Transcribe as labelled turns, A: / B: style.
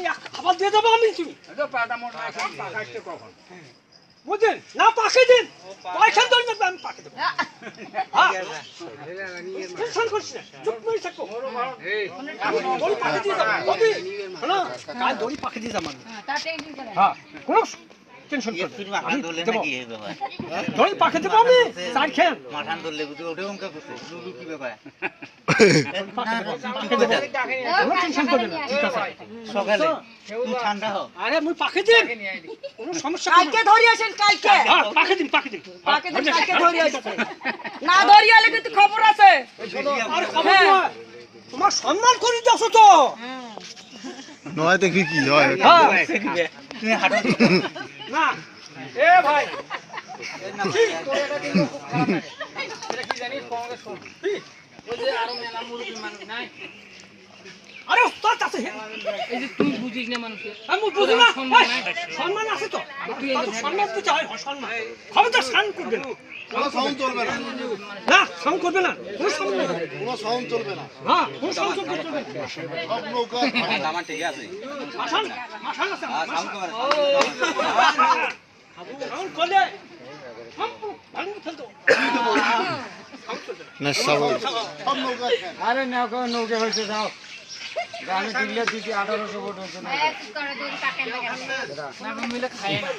A: আমি খাবার দিয়ে দেবো আমি তুমি
B: পাটা মোট পাকাইতে কখন
A: বুঝলেন না পাকে দিন পয়সা ধরে দেবে আমি পাকে দেবো টেনশন করিস না চুপ করে থাকো দড়ি পাকে দিয়ে যাবো কাল দড়ি পাকে দিয়ে যাবো হ্যাঁ কোনো টেনশন করো দড়ি পাকে দেবো আমি চার খেল
C: মাঠান ধরলে বুঝি ওটা অঙ্ক করছে লুলু কি ব্যাপার
A: টেনশন করবে না ঠিক আছে
C: সকালে তুই ঠান্ডা হ
A: আরে মুই পাকে দিন কোনো সমস্যা
D: কালকে ধরি আসেন কালকে
A: পাকে দিন
D: কালকে ধরি আসেন না ধরি আলে কিন্তু খবর আছে
A: আর খবর না তোমার সম্মান করে দাও তো
E: নয় দেখি কি হয়
C: তুমি হাঁটো
A: না এ ভাই
B: কি তোর এটা কিন্তু খুব খারাপ লাগে এটা কি জানিস কংগ্রেস ওই যে আরো মেলা মুরব্বি মানুষ নাই
A: আরে ওস্তাদ আছে
B: এই যে তুই বুঝিস না মানুষের
A: আমি বুঝি না সম্মান আছে তো সম্মান দিতে হয় সম্মান খবরদার সাউন্ড করবে না
E: কোনো সাউন্ড চলবে না
A: না সাউন্ড করবে না কোনো সাউন্ড না
E: কোনো সাউন্ড চলবে না
A: হ্যাঁ কোনো সাউন্ড চলবে না
E: সব নৌকা
C: আমার ঠিক আছে
A: মাশাল মাশাল আছে
C: সাউন্ড করে
A: সাউন্ড করলে ভালো ফেলতো
E: না সব নৌকা
B: আরে নৌকা হয়েছে যাও গানে দিলে দিদি 1800 ভোট হয়েছে না মিলে খায় না